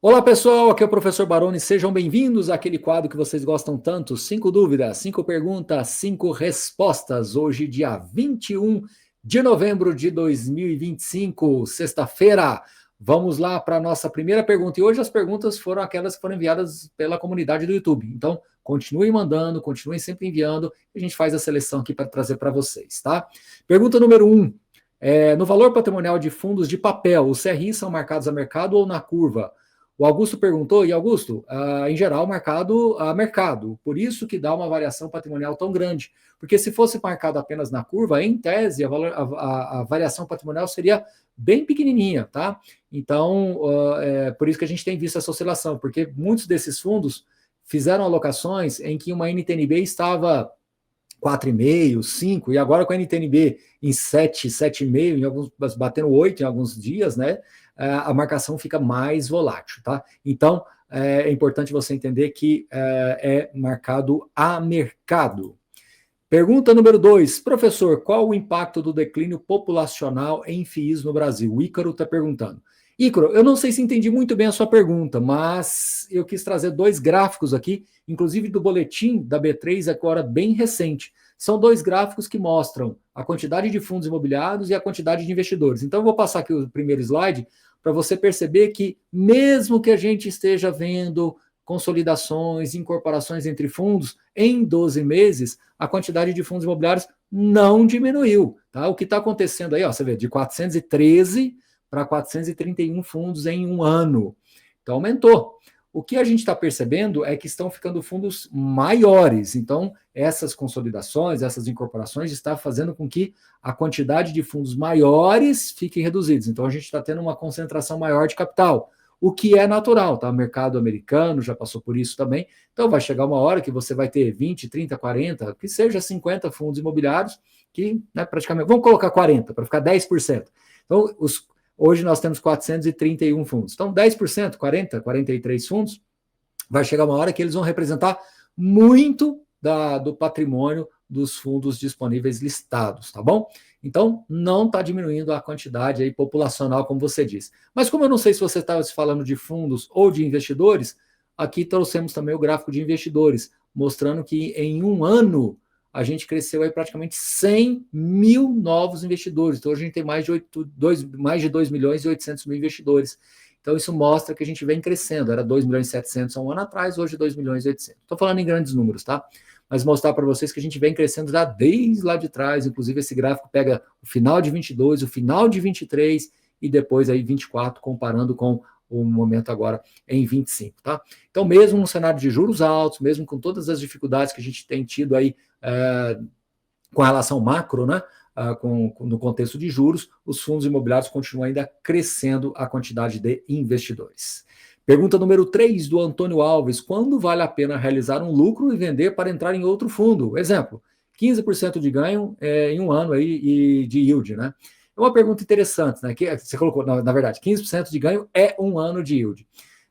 Olá pessoal, aqui é o professor Baroni, sejam bem-vindos àquele quadro que vocês gostam tanto, 5 dúvidas, 5 perguntas, 5 respostas, hoje dia 21 de novembro de 2025, sexta-feira. Vamos lá para a nossa primeira pergunta, e hoje as perguntas foram aquelas que foram enviadas pela comunidade do YouTube, então continuem mandando, continuem sempre enviando, e a gente faz a seleção aqui para trazer para vocês, tá? Pergunta número 1, no valor patrimonial de fundos de papel, os CRIs são marcados a mercado ou na curva? O Augusto perguntou, e Augusto, em geral, marcado a mercado, por isso que dá uma variação patrimonial tão grande, porque se fosse marcado apenas na curva, em tese, a variação patrimonial seria bem pequenininha, tá? Então, por isso que a gente tem visto essa oscilação, porque muitos desses fundos fizeram alocações em que uma NTNB estava 4,5, 5, e agora com a NTNB em 7, 7,5, em alguns, batendo 8 em alguns dias, né? A marcação fica mais volátil, tá? Então, é importante você entender que é marcado a mercado. Pergunta número 2, professor, qual o impacto do declínio populacional em FIIs no Brasil? O Ícaro está perguntando. Ícaro, eu não sei se entendi muito bem a sua pergunta, mas eu quis trazer dois gráficos aqui, inclusive do boletim da B3, agora bem recente. São dois gráficos que mostram a quantidade de fundos imobiliários e a quantidade de investidores. Então, eu vou passar aqui o primeiro slide para você perceber que, mesmo que a gente esteja vendo consolidações, incorporações entre fundos, em 12 meses, a quantidade de fundos imobiliários não diminuiu. Tá? O que está acontecendo aí, ó, você vê, de 413 para 431 fundos em um ano. Então, aumentou. O que a gente está percebendo é que estão ficando fundos maiores. Então, essas consolidações, essas incorporações, está fazendo com que a quantidade de fundos maiores fique reduzida. Então, a gente está tendo uma concentração maior de capital, o que é natural, tá? O mercado americano já passou por isso também. Então, vai chegar uma hora que você vai ter 20, 30, 40, que seja 50 fundos imobiliários, que, né, praticamente, vamos colocar 40, para ficar 10%. Então, hoje nós temos 431 fundos. Então, 10%, 40, 43 fundos, vai chegar uma hora que eles vão representar muito do patrimônio dos fundos disponíveis listados, tá bom? Então, não está diminuindo a quantidade aí populacional, como você disse. Mas como eu não sei se você estava falando de fundos ou de investidores, aqui trouxemos também o gráfico de investidores, mostrando que em um ano a gente cresceu aí praticamente 100 mil novos investidores. Então, a gente tem mais de 2 milhões e 800 mil investidores. Então, isso mostra que a gente vem crescendo. Era 2 milhões e 700 há um ano atrás, hoje 2 milhões e 800. Estou falando em grandes números, tá? Mas mostrar para vocês que a gente vem crescendo já desde lá de trás. Inclusive, esse gráfico pega o final de 22, o final de 23 e depois aí 24, comparando com o momento agora em 25, tá? Então, mesmo no cenário de juros altos, mesmo com todas as dificuldades que a gente tem tido aí com a relação macro, né? No contexto de juros, os fundos imobiliários continuam ainda crescendo a quantidade de investidores. Pergunta número 3 do Antônio Alves: quando vale a pena realizar um lucro e vender para entrar em outro fundo? Exemplo, 15% de ganho em um ano aí, e de yield, né? É uma pergunta interessante, né? Que você colocou, na verdade, 15% de ganho é um ano de yield.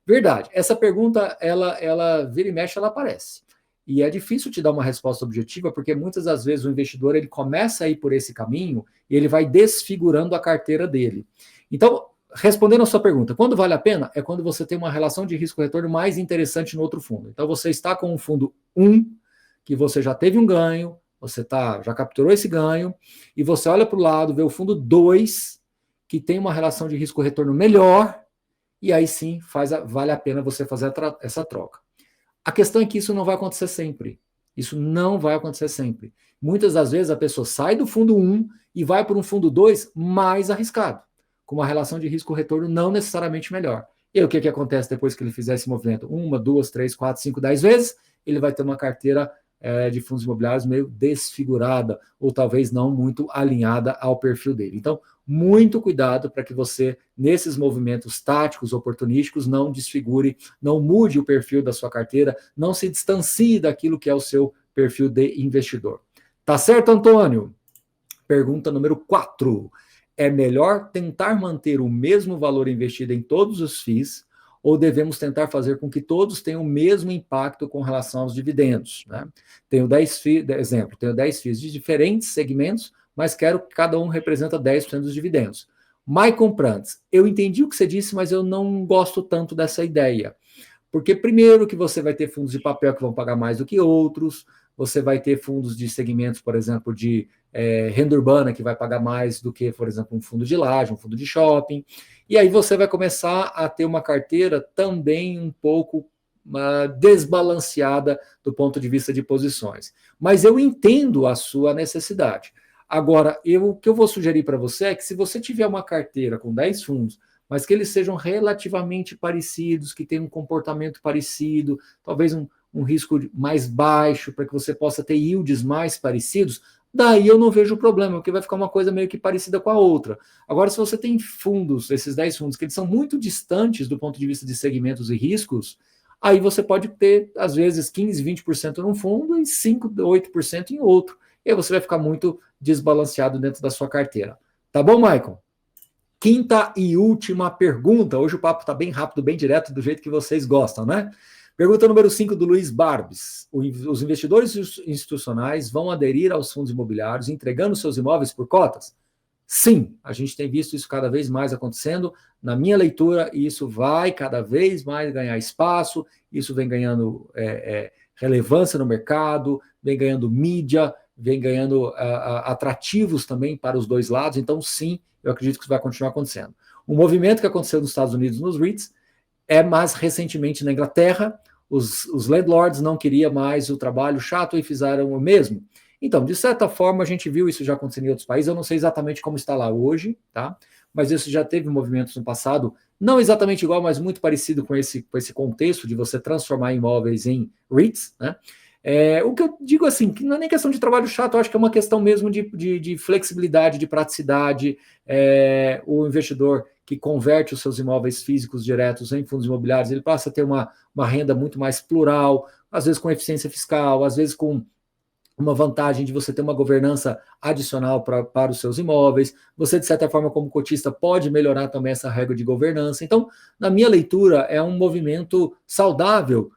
Verdade, essa pergunta, ela vira e mexe, ela aparece. E é difícil te dar uma resposta objetiva, porque muitas das vezes o investidor ele começa a ir por esse caminho e ele vai desfigurando a carteira dele. Então, respondendo a sua pergunta, quando vale a pena? É quando você tem uma relação de risco-retorno mais interessante no outro fundo. Então, você está com um fundo 1, que você já teve um ganho, você já capturou esse ganho, e você olha para o lado, vê o fundo 2, que tem uma relação de risco-retorno melhor, e aí sim vale a pena você fazer essa troca. A questão é que isso não vai acontecer sempre. Isso não vai acontecer sempre. Muitas das vezes a pessoa sai do fundo 1 e vai para um fundo 2 mais arriscado, com uma relação de risco-retorno não necessariamente melhor. E aí, o que acontece depois que ele fizer esse movimento? 1, 2, 3, 4, 5, 10 vezes, ele vai ter uma carteira de fundos imobiliários meio desfigurada, ou talvez não muito alinhada ao perfil dele. Então, muito cuidado para que você, nesses movimentos táticos, oportunísticos, não desfigure, não mude o perfil da sua carteira, não se distancie daquilo que é o seu perfil de investidor. Tá certo, Antônio? Pergunta número 4. É melhor tentar manter o mesmo valor investido em todos os FIIs ou devemos tentar fazer com que todos tenham o mesmo impacto com relação aos dividendos? Né? Tenho 10 FIIs, exemplo, tenho 10 FIIs de diferentes segmentos, mas quero que cada um representa 10% dos dividendos. Maicon Prantz, eu entendi o que você disse, mas eu não gosto tanto dessa ideia. Porque, primeiro, que você vai ter fundos de papel que vão pagar mais do que outros, você vai ter fundos de segmentos, por exemplo, de renda urbana, que vai pagar mais do que, por exemplo, um fundo de laje, um fundo de shopping. E aí você vai começar a ter uma carteira também um pouco desbalanceada do ponto de vista de posições. Mas eu entendo a sua necessidade. Agora, o que eu vou sugerir para você é que se você tiver uma carteira com 10 fundos, mas que eles sejam relativamente parecidos, que tenham um comportamento parecido, talvez um risco mais baixo, para que você possa ter yields mais parecidos, daí eu não vejo problema, porque vai ficar uma coisa meio que parecida com a outra. Agora, se você tem fundos, esses 10 fundos, que eles são muito distantes do ponto de vista de segmentos e riscos, aí você pode ter, às vezes, 15%, 20% num fundo e 5%, 8% em outro. E aí você vai ficar muito desbalanceado dentro da sua carteira. Tá bom, Maicon? Quinta e última pergunta. Hoje o papo está bem rápido, bem direto, do jeito que vocês gostam, né? Pergunta número 5 do Luiz Barbes. Os investidores institucionais vão aderir aos fundos imobiliários entregando seus imóveis por cotas? Sim, a gente tem visto isso cada vez mais acontecendo. Na minha leitura, isso vai cada vez mais ganhar espaço, isso vem ganhando relevância no mercado, vem ganhando mídia, vem ganhando atrativos também para os dois lados. Então, sim, eu acredito que isso vai continuar acontecendo. Um movimento que aconteceu nos Estados Unidos, nos REITs, mais recentemente na Inglaterra, os landlords não queriam mais o trabalho chato e fizeram o mesmo. Então, de certa forma, a gente viu isso já acontecer em outros países. Eu não sei exatamente como está lá hoje, tá? Mas isso já teve movimentos no passado, não exatamente igual, mas muito parecido com esse contexto de você transformar imóveis em REITs, né? O que eu digo assim, que não é nem questão de trabalho chato, eu acho que é uma questão mesmo de flexibilidade, de praticidade. O investidor que converte os seus imóveis físicos diretos em fundos imobiliários, ele passa a ter uma renda muito mais plural, às vezes com eficiência fiscal, às vezes com uma vantagem de você ter uma governança adicional para os seus imóveis. Você, de certa forma, como cotista, pode melhorar também essa regra de governança. Então, na minha leitura, é um movimento saudável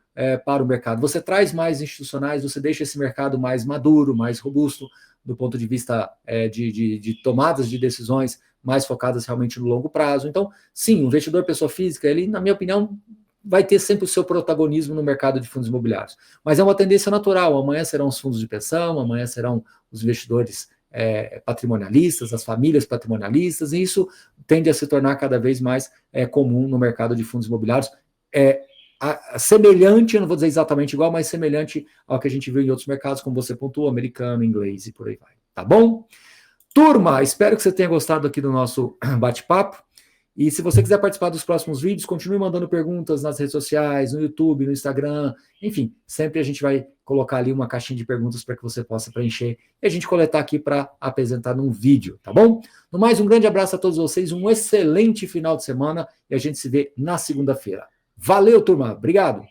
para o mercado. Você traz mais institucionais, você deixa esse mercado mais maduro, mais robusto, do ponto de vista de tomadas de decisões mais focadas realmente no longo prazo. Então, sim, o investidor pessoa física, ele, na minha opinião, vai ter sempre o seu protagonismo no mercado de fundos imobiliários. Mas é uma tendência natural. Amanhã serão os fundos de pensão, amanhã serão os investidores patrimonialistas, as famílias patrimonialistas, e isso tende a se tornar cada vez mais comum no mercado de fundos imobiliários. Semelhante, eu não vou dizer exatamente igual, mas semelhante ao que a gente viu em outros mercados, como você pontuou, americano, inglês e por aí vai. Tá bom? Turma, espero que você tenha gostado aqui do nosso bate-papo. E se você quiser participar dos próximos vídeos, continue mandando perguntas nas redes sociais, no YouTube, no Instagram, enfim, sempre a gente vai colocar ali uma caixinha de perguntas para que você possa preencher e a gente coletar aqui para apresentar num vídeo, tá bom? No mais, um grande abraço a todos vocês, um excelente final de semana e a gente se vê na segunda-feira. Valeu, turma. Obrigado.